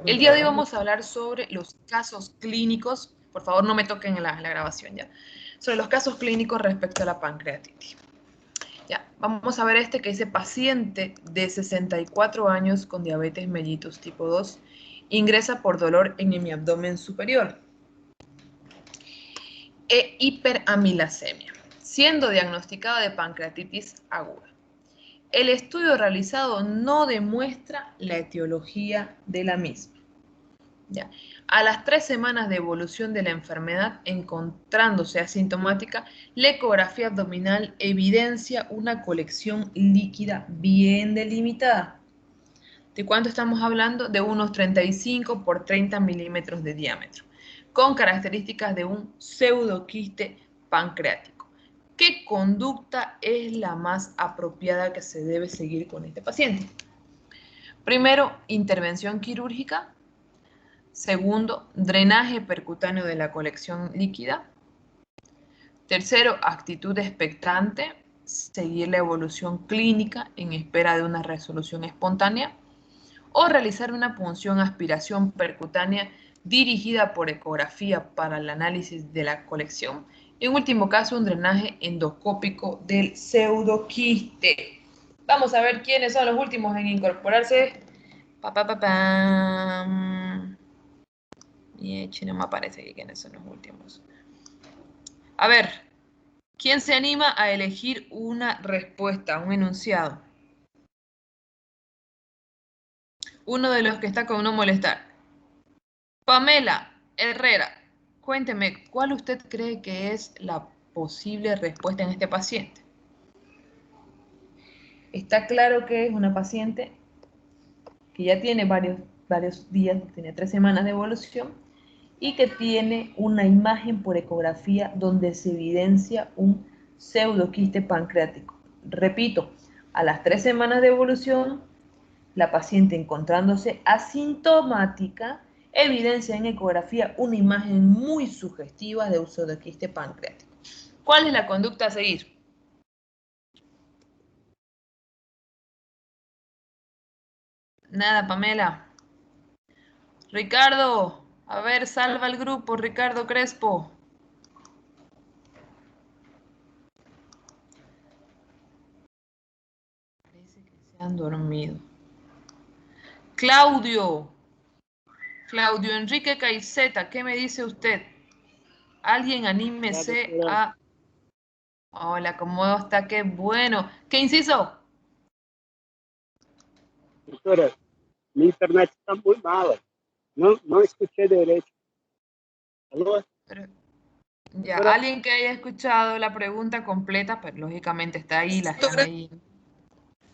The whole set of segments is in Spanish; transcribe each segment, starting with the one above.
El día de hoy vamos a hablar sobre los casos clínicos. Por favor, no me toquen en la grabación ya. Sobre los casos clínicos respecto a la pancreatitis. Ya, vamos a ver este que dice paciente de 64 años con diabetes mellitus tipo 2 ingresa por dolor en mi abdomen superior e hiperamilasemia, siendo diagnosticada de pancreatitis aguda. El estudio realizado no demuestra la etiología de la misma. Ya. A las 3 semanas de evolución de la enfermedad, encontrándose asintomática, la ecografía abdominal evidencia una colección líquida bien delimitada. ¿De cuánto estamos hablando? De unos 35 por 30 milímetros de diámetro, con características de un pseudoquiste pancreático. ¿Qué conducta es la más apropiada que se debe seguir con este paciente? Primero, intervención quirúrgica. Segundo, drenaje percutáneo de la colección líquida. Tercero, actitud expectante, seguir la evolución clínica en espera de una resolución espontánea. O realizar una punción aspiración percutánea dirigida por ecografía para el análisis de la colección. En último caso, un drenaje endoscópico del pseudoquiste. Vamos a ver quiénes son los últimos en incorporarse. Y no me aparece aquí quiénes son los últimos. A ver, ¿quién se anima a elegir una respuesta, un enunciado? Uno de los que está con no molestar. Pamela Herrera, cuénteme, ¿cuál usted cree que es la posible respuesta en este paciente? Está claro que es una paciente que ya tiene varios días, tiene 3 semanas de evolución y que tiene una imagen por ecografía donde se evidencia un pseudoquiste pancreático. Repito, a las 3 semanas de evolución, la paciente encontrándose asintomática evidencia en ecografía una imagen muy sugestiva de un pseudoquiste pancreático. ¿Cuál es la conducta a seguir? Nada, Pamela. Ricardo, a ver, salva el grupo, Ricardo Crespo. Parece que se han dormido. Claudio Enrique Caiceta, ¿qué me dice usted? Alguien anímese a... Hola, ¿cómo está? Qué bueno. ¿Qué inciso? Doutora, mi internet está muy mala. No escuché derecho. ¿Aló? Ya, Doctora, alguien que haya escuchado la pregunta completa, pues lógicamente está ahí, la están ahí.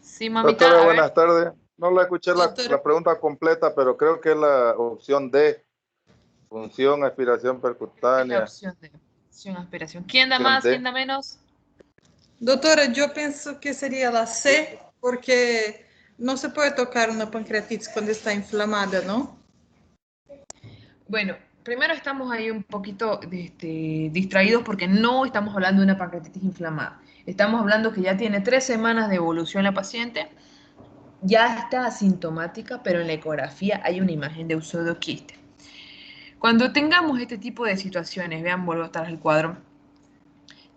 Sí, Doctora, mamita, a ver. buenas tardes. No la escuché Doctora. la pregunta completa, pero creo que es la opción D, función, aspiración Es la percutánea. opción de opción, aspiración. ¿Quién da Opción más? ¿Quién D. da menos? Doutora, eu penso que seria a C, porque não se pode tocar uma pancreatite quando está inflamada, não? Bueno, primero estamos ahí un poquito distraídos porque no estamos hablando de una pancreatitis inflamada. Estamos hablando que ya tiene 3 semanas de evolución la paciente, ya está asintomática, pero en la ecografía hay una imagen de un pseudoquiste. Cuando tengamos este tipo de situaciones, vean, vuelvo a estar al cuadro,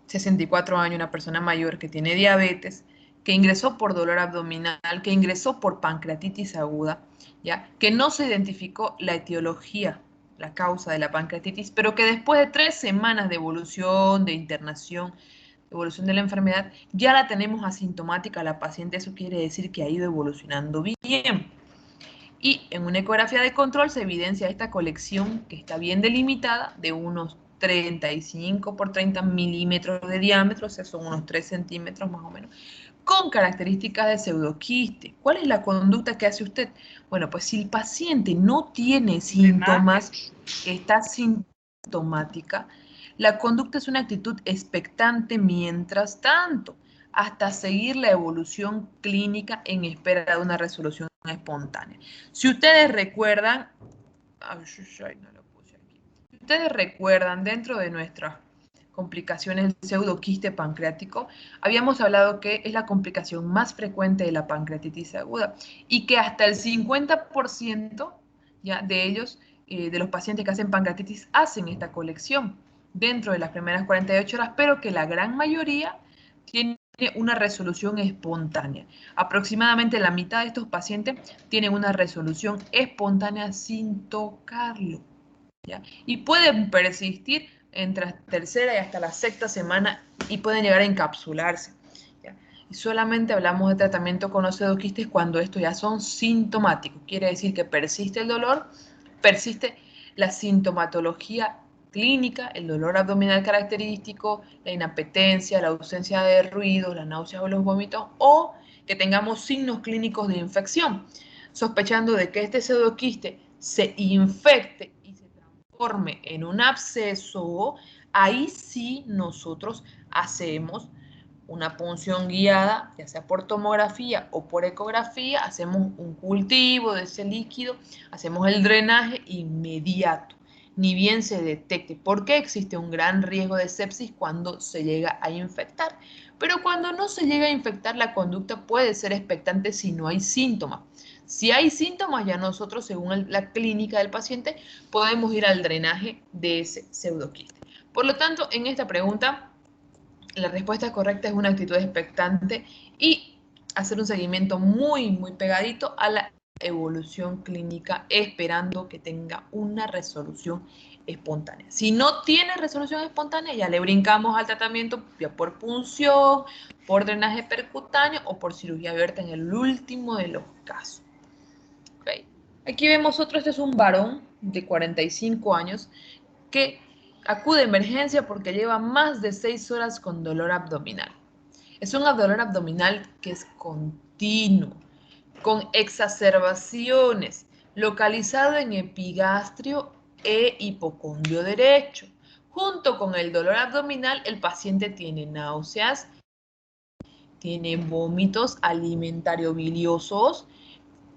64 años, una persona mayor que tiene diabetes, que ingresó por dolor abdominal, que ingresó por pancreatitis aguda, ¿ya? Que no se identificó la etiología, la causa de la pancreatitis, pero que después de 3 semanas de evolución, de internación, de evolución de la enfermedad, ya la tenemos asintomática la paciente. Eso quiere decir que ha ido evolucionando bien. Y en una ecografía de control se evidencia esta colección que está bien delimitada de unos 35 por 30 milímetros de diámetro, o sea, son unos 3 centímetros más o menos, con características de pseudoquiste. ¿Cuál es la conducta que hace usted? Bueno, pues si el paciente no tiene síntomas, está sintomática, la conducta es una actitud expectante mientras tanto, hasta seguir la evolución clínica en espera de una resolución espontánea. Si ustedes recuerdan, no lo puse aquí. Si ustedes recuerdan, dentro de nuestras complicaciones del pseudoquiste pancreático, habíamos hablado que es la complicación más frecuente de la pancreatitis aguda y que hasta el 50% ya de ellos, de los pacientes que hacen pancreatitis, hacen esta colección dentro de las primeras 48 horas, pero que la gran mayoría tiene una resolución espontánea. Aproximadamente la mitad de estos pacientes tienen una resolución espontánea sin tocarlo, ¿ya? Y pueden persistir entre la tercera y hasta la sexta semana y pueden llegar a encapsularse, ¿ya? Y solamente hablamos de tratamiento con osteoquistes cuando estos ya son sintomáticos. Quiere decir que persiste el dolor, persiste la sintomatología clínica, el dolor abdominal característico, la inapetencia, la ausencia de ruidos, la náusea o los vómitos, o que tengamos signos clínicos de infección, sospechando de que este pseudoquiste se infecte y se transforme en un absceso. Ahí sí nosotros hacemos una punción guiada, ya sea por tomografía o por ecografía, hacemos un cultivo de ese líquido, hacemos el drenaje inmediato, ni bien se detecte, porque existe un gran riesgo de sepsis cuando se llega a infectar. Pero cuando no se llega a infectar, la conducta puede ser expectante si no hay síntomas. Si hay síntomas, ya nosotros, según la clínica del paciente, podemos ir al drenaje de ese pseudoquiste. Por lo tanto, en esta pregunta, la respuesta correcta es una actitud expectante y hacer un seguimiento muy pegadito a la evolución clínica, esperando que tenga una resolución espontánea. Si no tiene resolución espontánea, ya le brincamos al tratamiento ya por punción, por drenaje percutáneo o por cirugía abierta en el último de los casos. Okay. Aquí vemos otro, este es un varón de 45 años que acude a emergencia porque lleva más de 6 horas con dolor abdominal. Es un dolor abdominal que es continuo, con exacerbaciones, localizado en epigastrio e hipocondrio derecho. Junto con el dolor abdominal, el paciente tiene náuseas, tiene vómitos alimentario-biliosos,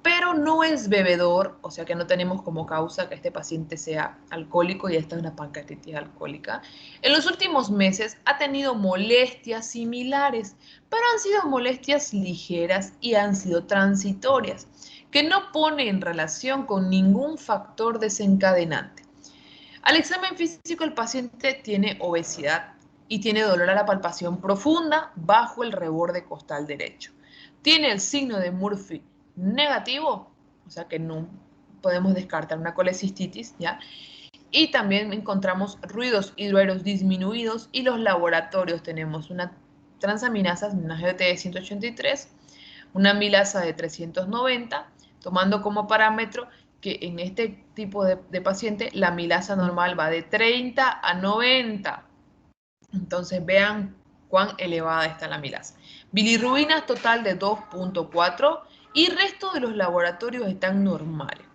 pero no es bebedor, o sea que no tenemos como causa que este paciente sea alcohólico y esta es una pancreatitis alcohólica. En los últimos meses ha tenido molestias similares, pero han sido molestias ligeras y han sido transitorias, que no pone en relación con ningún factor desencadenante. Al examen físico el paciente tiene obesidad y tiene dolor a la palpación profunda bajo el reborde costal derecho. Tiene el signo de Murphy negativo, o sea que no podemos descartar una colecistitis, ¿ya? Y también encontramos ruidos hidroaéreos disminuidos y los laboratorios tenemos una transaminasa, una GOT de 183, una amilasa de 390, tomando como parámetro que en este tipo de paciente la amilasa normal va de 30 a 90. Entonces vean cuán elevada está la amilasa. Bilirrubinas total de 2.4 y el resto de los laboratorios están normales.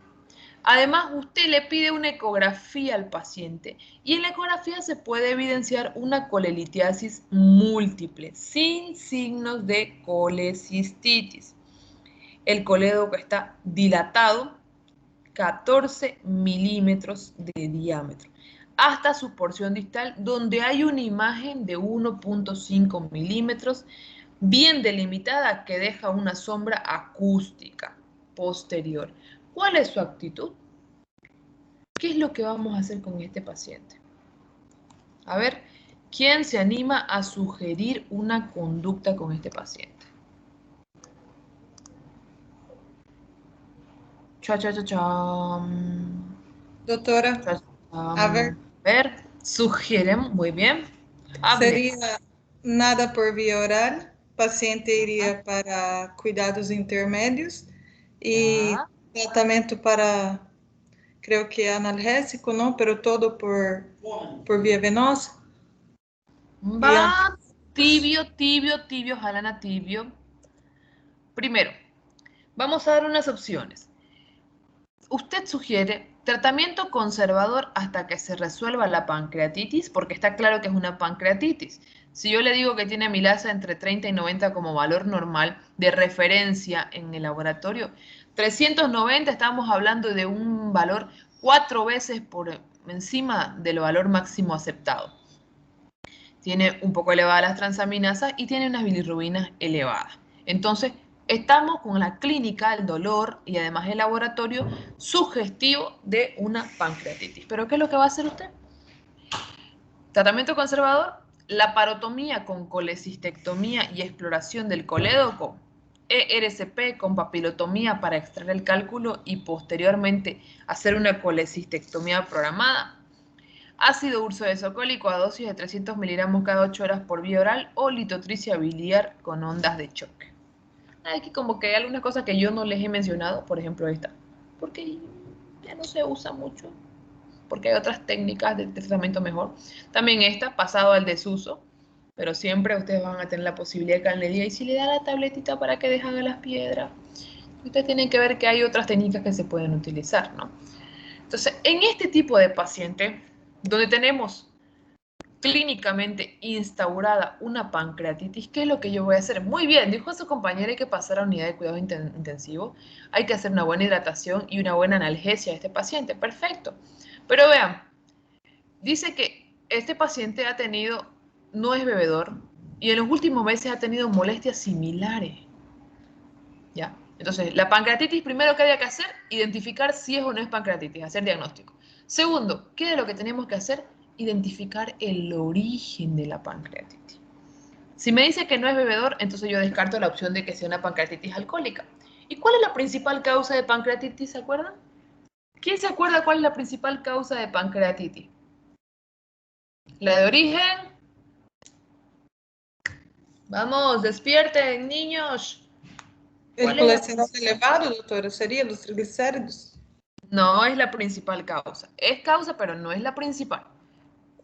Además, usted le pide una ecografía al paciente y en la ecografía se puede evidenciar una colelitiasis múltiple sin signos de colecistitis. El colédoco está dilatado, 14 milímetros de diámetro, hasta su porción distal, donde hay una imagen de 1.5 milímetros bien delimitada que deja una sombra acústica posterior. ¿Cuál es su actitud? ¿Qué es lo que vamos a hacer con este paciente? A ver, ¿quién se anima a sugerir una conducta con este paciente? Cha, cha, cha, cha. Doctora, Cha, cha, a ver, a ver, sugieren, muy bien. Hable. sería nada por vía oral, paciente iría para cuidados intermédios y Ya. tratamento para, creo que analgésico, ¿no? Pero todo por vía venosa. Y Va tibio, jalana tibio. Primero, vamos a dar unas opciones. Usted sugiere tratamiento conservador hasta que se resuelva la pancreatitis, porque está claro que es una pancreatitis. Si yo le digo que tiene amilasa entre 30 y 90 como valor normal de referencia en el laboratorio, 390 estamos hablando de un valor 4 veces por encima del valor máximo aceptado. Tiene un poco elevadas las transaminasas y tiene unas bilirrubinas elevadas. Entonces, Estamos con la clínica, el dolor y además el laboratorio sugestivo de una pancreatitis. ¿Pero qué es lo que va a hacer usted? Tratamiento conservador, laparotomía con colecistectomía y exploración del colédoco, ERCP con papilotomía para extraer el cálculo y posteriormente hacer una colecistectomía programada, ácido ursodeocólico a dosis de 300 miligramos cada 8 horas por vía oral o litotricia biliar con ondas de choque. Aquí como que hay algunas cosas que yo no les he mencionado, por ejemplo esta, porque ya no se usa mucho, porque hay otras técnicas de tratamiento mejor. También esta, pasado al desuso, pero siempre ustedes van a tener la posibilidad de que le diga, y si le da la tabletita para que deshaga las piedras, ustedes tienen que ver que hay otras técnicas que se pueden utilizar, ¿no? Entonces, en este tipo de paciente, donde tenemos clínicamente instaurada una pancreatitis, ¿qué es lo que yo voy a hacer? Muy bien, dijo a su compañera, hay que pasar a unidad de cuidado intensivo, hay que hacer una buena hidratación y una buena analgesia a este paciente, perfecto. Pero vean, dice que este paciente ha tenido, no es bebedor, y en los últimos meses ha tenido molestias similares, ¿ya? Entonces, la pancreatitis, primero que hay que hacer, identificar si es o no es pancreatitis, hacer diagnóstico. Segundo, ¿qué es lo que tenemos que hacer? Identificar el origen de la pancreatitis. Si me dice que no es bebedor, entonces yo descarto la opción de que sea una pancreatitis alcohólica. ¿Y cuál es la principal causa de pancreatitis, se acuerdan? ¿Quién se acuerda cuál es la principal causa de pancreatitis? La de origen. Vamos, despierten, niños. El ¿Cuál es la colesterol elevado, doctora, sería los triglicéridos. No es la principal causa. Es causa, pero no es la principal.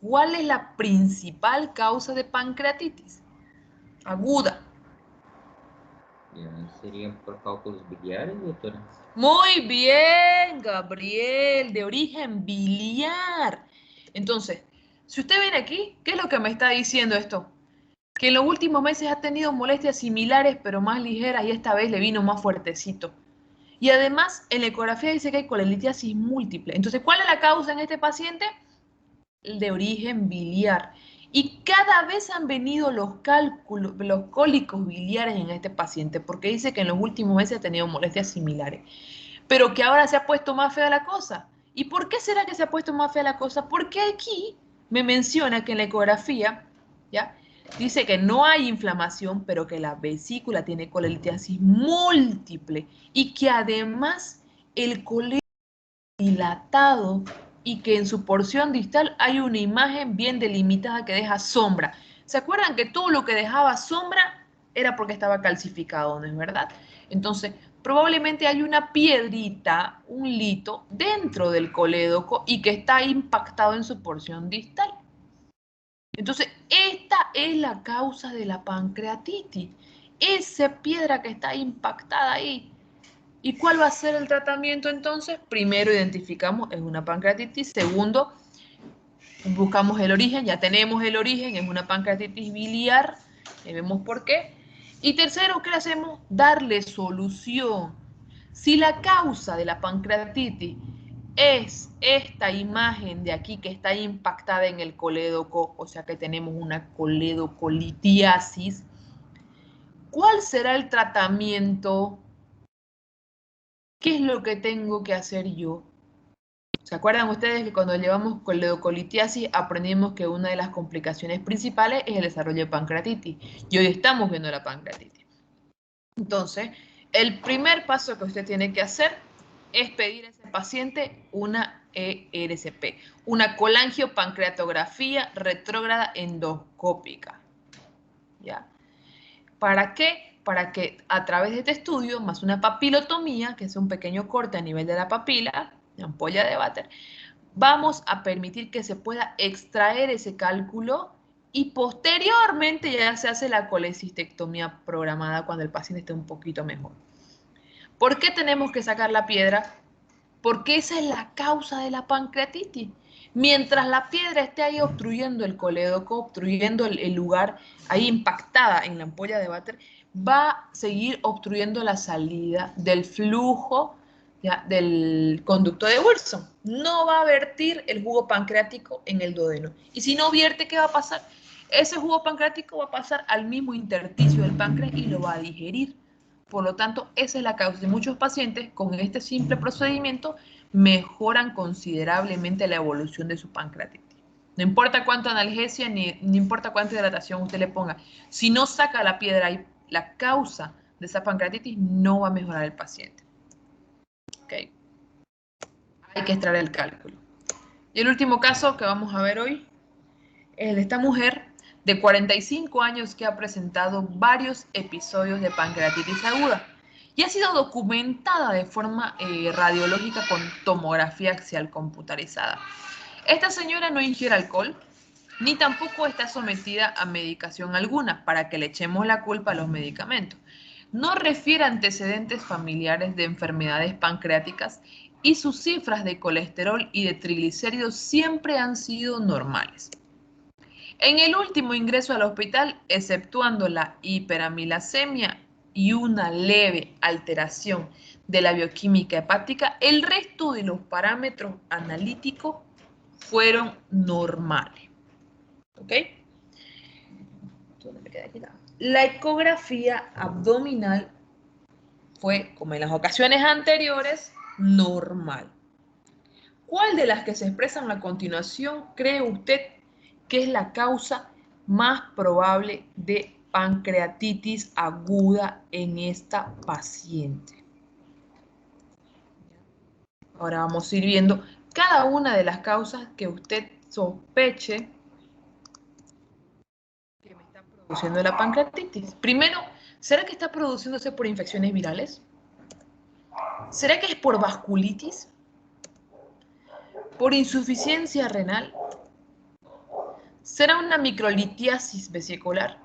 ¿Cuál es la principal causa de pancreatitis aguda? Serían por cálculos biliares, doctora. Muy bien, Gabriel, de origen biliar. Entonces, si usted viene aquí, ¿qué es lo que me está diciendo esto? Que en los últimos meses ha tenido molestias similares, pero más ligeras, y esta vez le vino más fuertecito. Y además, en la ecografía dice que hay colelitiasis múltiple. Entonces, ¿cuál es la causa en este paciente? De origen biliar. Y cada vez han venido los cálculos, los cólicos biliares en este paciente, porque dice que en los últimos meses ha tenido molestias similares, pero que ahora se ha puesto más fea la cosa. ¿Y por qué será que se ha puesto más fea la cosa? Porque aquí me menciona que en la ecografía, ¿ya? Dice que no hay inflamación, pero que la vesícula tiene colelitiasis múltiple y que además el colédoco dilatado y que en su porción distal hay una imagen bien delimitada que deja sombra. ¿Se acuerdan que todo lo que dejaba sombra era porque estaba calcificado, no es verdad? Entonces, probablemente hay una piedrita, un lito, dentro del colédoco y que está impactado en su porción distal. Entonces, esta es la causa de la pancreatitis. Esa piedra que está impactada ahí. ¿Y cuál va a ser el tratamiento entonces? Primero identificamos, es una pancreatitis. Segundo, buscamos el origen, ya tenemos el origen, es una pancreatitis biliar, vemos por qué. Y tercero, ¿qué hacemos? Darle solución. Si la causa de la pancreatitis es esta imagen de aquí que está impactada en el colédoco, o sea que tenemos una coledocolitiasis, ¿cuál será el tratamiento? ¿Qué es lo que tengo que hacer yo? ¿Se acuerdan ustedes que cuando llevamos coledocolitiasis aprendimos que una de las complicaciones principales es el desarrollo de pancreatitis? Y hoy estamos viendo la pancreatitis. Entonces, el primer paso que usted tiene que hacer es pedir a ese paciente una ERCP, una colangiopancreatografía retrógrada endoscópica. ¿Ya? ¿Para qué? Para que a través de este estudio, más una papilotomía, que es un pequeño corte a nivel de la papila, la ampolla de Vater, vamos a permitir que se pueda extraer ese cálculo y posteriormente ya se hace la colecistectomía programada cuando el paciente esté un poquito mejor. ¿Por qué tenemos que sacar la piedra? Porque esa es la causa de la pancreatitis. Mientras la piedra esté ahí obstruyendo el colédoco, obstruyendo el lugar, ahí impactada en la ampolla de Vater, va a seguir obstruyendo la salida del flujo, ¿ya?, del conducto de Wilson. No va a vertir el jugo pancreático en el duodeno. Y si no vierte, ¿qué va a pasar? Ese jugo pancreático va a pasar al mismo intersticio del páncreas y lo va a digerir. Por lo tanto, esa es la causa. Y muchos pacientes con este simple procedimiento mejoran considerablemente la evolución de su pancreatitis. No importa cuánto analgesia ni importa cuánta hidratación usted le ponga. Si no saca la piedra y la causa de esa pancreatitis, no va a mejorar el paciente. ¿Okay? Hay que extraer el cálculo. Y el último caso que vamos a ver hoy es el de esta mujer de 45 años que ha presentado varios episodios de pancreatitis aguda y ha sido documentada de forma radiológica con tomografía axial computarizada. Esta señora no ingiere alcohol, ni tampoco está sometida a medicación alguna para que le echemos la culpa a los medicamentos. No refiere antecedentes familiares de enfermedades pancreáticas y sus cifras de colesterol y de triglicéridos siempre han sido normales. En el último ingreso al hospital, exceptuando la hiperamilasemia y una leve alteración de la bioquímica hepática, el resto de los parámetros analíticos fueron normales. ¿Ok? La ecografía abdominal fue, como en las ocasiones anteriores, normal. ¿Cuál de las que se expresan a continuación cree usted que es la causa más probable de pancreatitis aguda en esta paciente? Ahora vamos a ir viendo cada una de las causas que usted sospeche que me está produciendo la pancreatitis. Primero, ¿será que está produciéndose por infecciones virales? ¿Será que es por vasculitis? ¿Por insuficiencia renal? ¿Será una microlitiasis vesicular?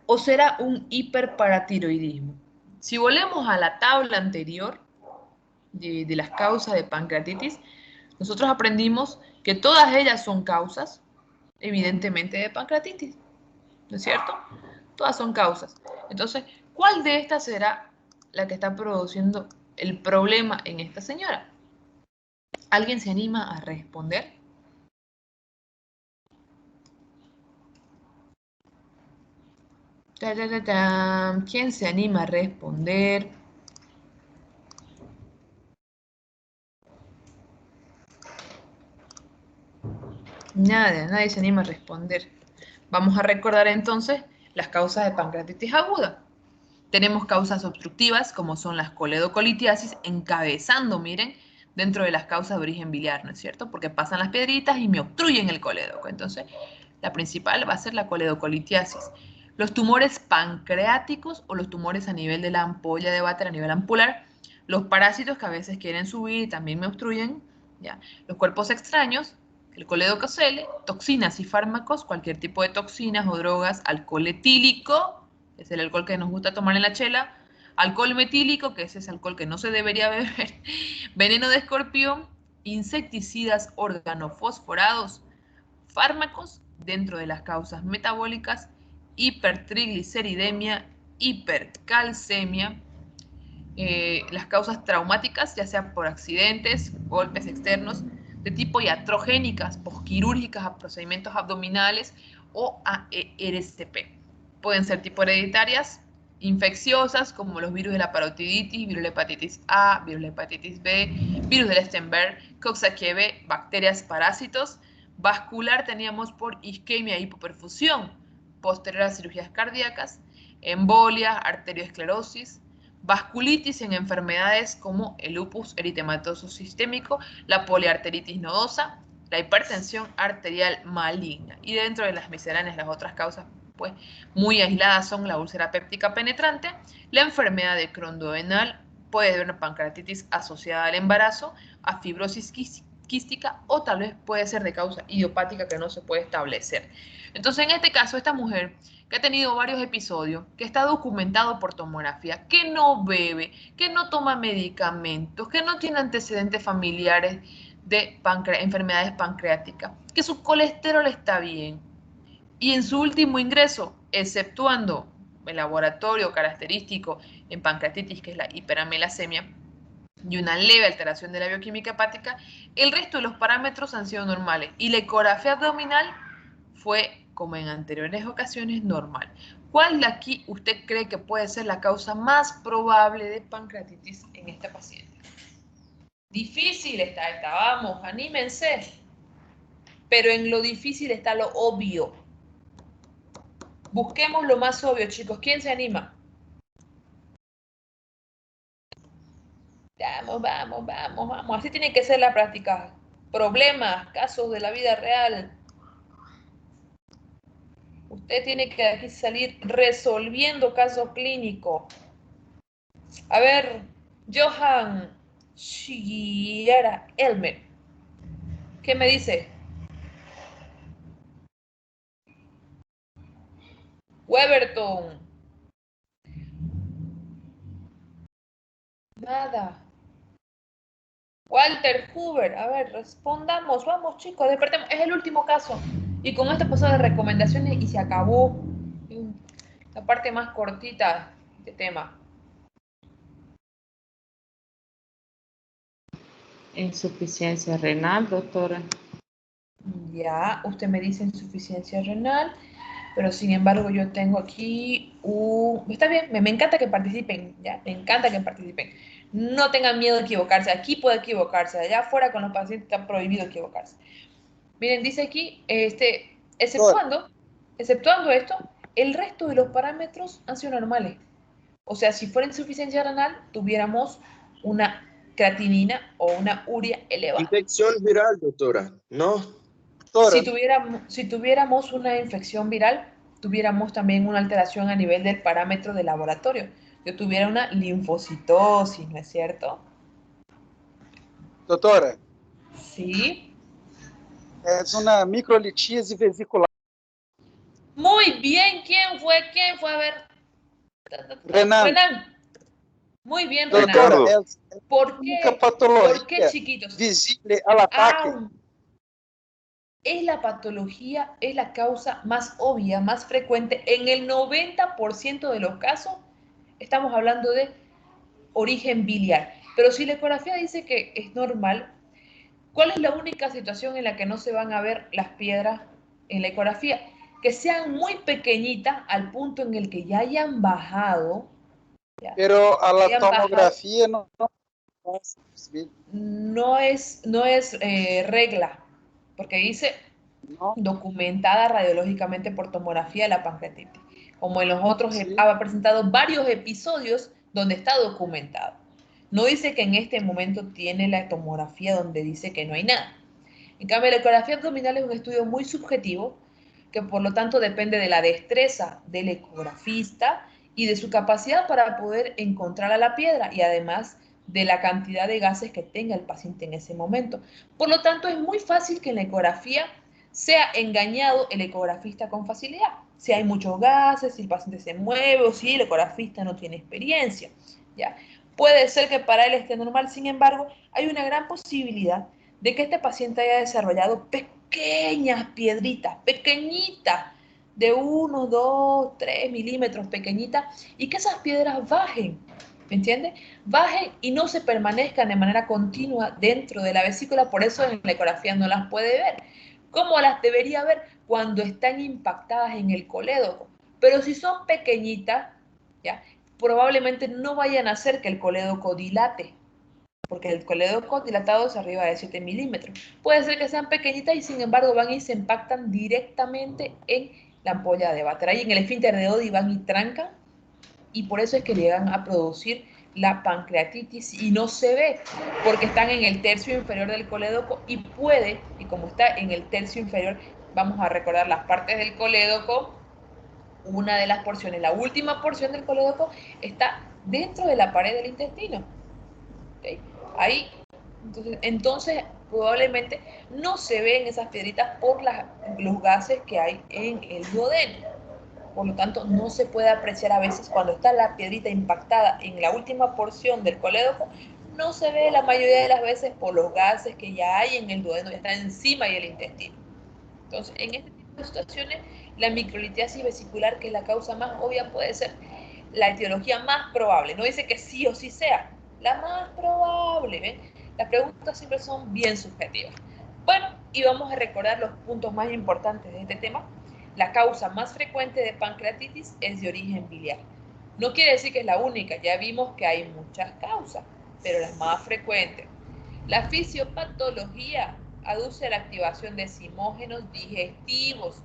¿O será un hiperparatiroidismo? Si volvemos a la tabla anterior de las causas de pancreatitis, nosotros aprendimos que todas ellas son causas, evidentemente, de pancreatitis, ¿no es cierto? Todas son causas. Entonces, ¿cuál de estas será la que está produciendo el problema en esta señora? ¿Alguien se anima a responder? ¿Quién se anima a responder? Nadie se anima a responder. Vamos a recordar entonces las causas de pancreatitis aguda. Tenemos causas obstructivas, como son las coledocolitiasis, encabezando, miren, dentro de las causas de origen biliar, ¿no es cierto? Porque pasan las piedritas y me obstruyen el colédoco. Entonces, la principal va a ser la coledocolitiasis. Los tumores pancreáticos o los tumores a nivel de la ampolla de váter, a nivel ampular, los parásitos que a veces quieren subir y también me obstruyen, ¿ya? Los cuerpos extraños, el coledococele, toxinas y fármacos, cualquier tipo de toxinas o drogas, alcohol etílico, es el alcohol que nos gusta tomar en la chela, alcohol metílico, que es ese alcohol que no se debería beber, veneno de escorpión, insecticidas organofosforados, fármacos dentro de las causas metabólicas, hipertrigliceridemia, hipercalcemia, las causas traumáticas, ya sea por accidentes, golpes externos, de tipo iatrogénicas, posquirúrgicas a procedimientos abdominales o a RCP. Pueden ser tipo hereditarias, infecciosas, como los virus de la parotiditis, virus de la hepatitis A, virus de la hepatitis B, virus del Stenberg, Coxsackie B, bacterias, parásitos. Vascular teníamos por isquemia e hipoperfusión, posterior a cirugías cardíacas, embolia, arteriosclerosis, vasculitis en enfermedades como el lupus eritematoso sistémico, la poliarteritis nodosa, la hipertensión arterial maligna. Y dentro de las misceláneas, las otras causas, pues, muy aisladas son la úlcera péptica penetrante, la enfermedad de Crohn duodenal, puede haber una pancreatitis asociada al embarazo, a fibrosis quística o tal vez puede ser de causa idiopática que no se puede establecer. Entonces, en este caso, esta mujer que ha tenido varios episodios, que está documentado por tomografía, que no bebe, que no toma medicamentos, que no tiene antecedentes familiares de enfermedades pancreáticas, que su colesterol está bien. Y en su último ingreso, exceptuando el laboratorio característico en pancreatitis, que es la hiperamilasemia, y una leve alteración de la bioquímica hepática, el resto de los parámetros han sido normales. Y la ecografía abdominal fue, como en anteriores ocasiones, normal. ¿Cuál de aquí usted cree que puede ser la causa más probable de pancreatitis en este paciente? Difícil está esta, vamos, anímense. Pero en lo difícil está lo obvio. Busquemos lo más obvio, chicos. ¿Quién se anima? Vamos, vamos, vamos, vamos. Así tiene que ser la práctica. Problemas, casos de la vida real. Usted tiene que aquí salir resolviendo casos clínicos. A ver, Johan Shiera Elmer, ¿qué me dice? Weberton. Nada. Walter Hoover, a ver, respondamos, vamos chicos, despertemos. Es el último caso. Y con esto pasó de recomendaciones y se acabó la parte más cortita de tema. Insuficiencia renal, doctora. Ya, usted me dice insuficiencia renal, pero sin embargo yo tengo aquí un... Está bien, me encanta que participen, ya, me encanta que participen. No tengan miedo de equivocarse, aquí puede equivocarse, allá afuera con los pacientes está prohibido equivocarse. Miren, dice aquí, exceptuando esto, el resto de los parámetros han sido normales. O sea, si fuera insuficiencia renal, tuviéramos una creatinina o una urea elevada. Infección viral, doctora, ¿no? Si tuviéramos una infección viral, tuviéramos también una alteración a nivel del parámetro de laboratorio. Yo tuviera una linfocitosis, ¿no es cierto? Doutora, Sí. es una microlitíase vesicular. Muy bien, ¿quién fue? ¿Quién fue? A ver. Renan. Renan. Muy bien, Doctora, Renan. es ¿Por única qué? patología ¿Por qué, chiquitos? visible al ataque. Es la patología, es la causa más obvia, más frecuente. En el 90% de los casos estamos hablando de origen biliar. Pero si la ecografía dice que es normal, ¿cuál es la única situación en la que no se van a ver las piedras en la ecografía? Que sean muy pequeñitas al punto en el que ya hayan bajado. Pero a la hayan tomografía bajado, no no es regla, porque dice documentada radiológicamente por tomografía la pancreatitis. Como en los otros ha presentado varios episodios donde está documentado. No dice que en este momento tiene la tomografía donde dice que no hay nada. En cambio, la ecografía abdominal es un estudio muy subjetivo que por lo tanto depende de la destreza del ecografista y de su capacidad para poder encontrar a la piedra y además de la cantidad de gases que tenga el paciente en ese momento. Por lo tanto, es muy fácil que en la ecografía sea engañado el ecografista con facilidad. Si hay muchos gases, si el paciente se mueve o si el ecografista no tiene experiencia. ¿Ya? Puede ser que para él esté normal, sin embargo, hay una gran posibilidad de que este paciente haya desarrollado pequeñas piedritas, pequeñitas, de 1, 2, 3 milímetros, pequeñitas, y que esas piedras bajen, ¿me entiende? Bajen y no se permanezcan de manera continua dentro de la vesícula, por eso en la ecografía no las puede ver. ¿Cómo las debería ver? Cuando están impactadas en el colédoco. Pero si son pequeñitas, ¿ya? Probablemente no vayan a hacer que el colédoco dilate, porque el colédoco dilatado es arriba de 7 milímetros. Puede ser que sean pequeñitas y sin embargo van y se impactan directamente en la ampolla de Vater. Ahí en el esfínter de Oddi van y trancan y por eso es que llegan a producir la pancreatitis y no se ve porque están en el tercio inferior del colédoco y puede, y como está en el tercio inferior, vamos a recordar las partes del colédoco, una de las porciones, la última porción del colédoco está dentro de la pared del intestino. ¿Okay? Ahí, entonces probablemente no se ven esas piedritas por los gases que hay en el duodeno. Por lo tanto, no se puede apreciar a veces cuando está la piedrita impactada en la última porción del colédoco, no se ve la mayoría de las veces por los gases que ya hay en el duodeno, ya está encima del intestino. Entonces, en este tipo de situaciones, la microlitiasis vesicular, que es la causa más obvia, puede ser la etiología más probable. No dice que sí o sí sea, la más probable. ¿Ven? Las preguntas siempre son bien subjetivas. Bueno, y vamos a recordar los puntos más importantes de este tema. la causa más frecuente de pancreatitis es de origen biliar. No quiere decir que es la única, ya vimos que hay muchas causas, pero las más frecuentes. La fisiopatología aduce la activación de zimógenos digestivos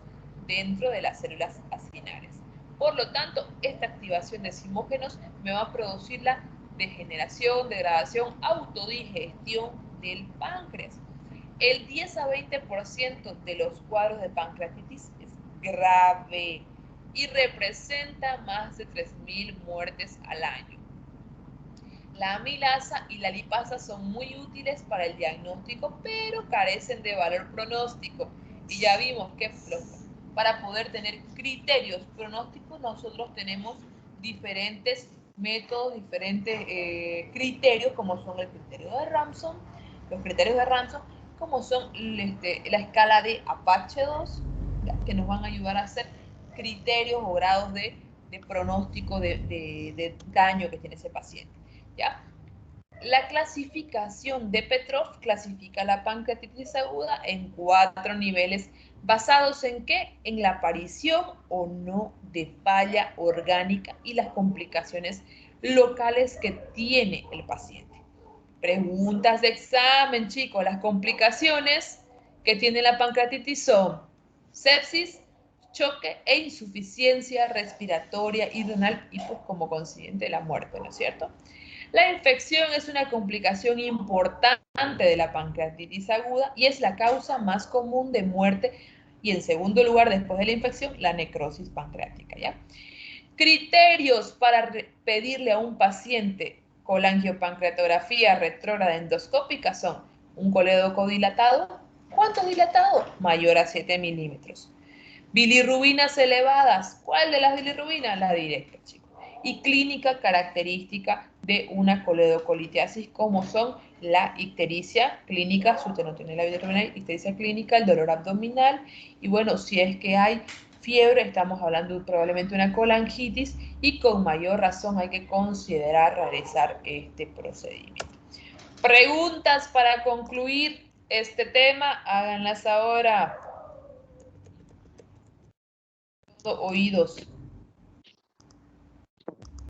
dentro de las células acinales. Por lo tanto, esta activación de zimógenos me va a producir la degeneración, degradación, autodigestión del páncreas. El 10 a 20% de los cuadros de pancreatitis es grave y representa más de 3.000 muertes al año. La amilasa y la lipasa son muy útiles para el diagnóstico, pero carecen de valor pronóstico. Y ya vimos que para poder tener criterios pronósticos nosotros tenemos diferentes métodos, diferentes criterios, como son el criterio de Ramsson, los criterios de Ramsson, como son la escala de Apache 2, que nos van a ayudar a hacer criterios o grados de pronóstico de daño que tiene ese paciente. ¿Ya? La clasificación de Petrov clasifica la pancreatitis aguda en 4 niveles, basados en ¿qué? En la aparición o no de falla orgánica y las complicaciones locales que tiene el paciente. Preguntas de examen, chicos. Las complicaciones que tiene la pancreatitis son sepsis, choque e insuficiencia respiratoria y renal, y pues como consiguiente la muerte, ¿no es cierto? La infección es una complicación importante de la pancreatitis aguda y es la causa más común de muerte, y en segundo lugar, después de la infección, la necrosis pancreática, ¿ya? Criterios para pedirle a un paciente colangiopancreatografía retrógrada endoscópica son un colédoco dilatado. ¿Cuánto dilatado? Mayor a 7 milímetros. Bilirrubinas elevadas. ¿Cuál de las bilirrubinas? La directa, chicos. Y clínica característica de una coledocolitiasis, como son la ictericia clínica, si usted no tiene la bilirrubina, ictericia clínica, el dolor abdominal, y bueno, si es que hay fiebre, estamos hablando de probablemente una colangitis, y con mayor razón hay que considerar realizar este procedimiento. Preguntas para concluir este tema, háganlas ahora. Oídos.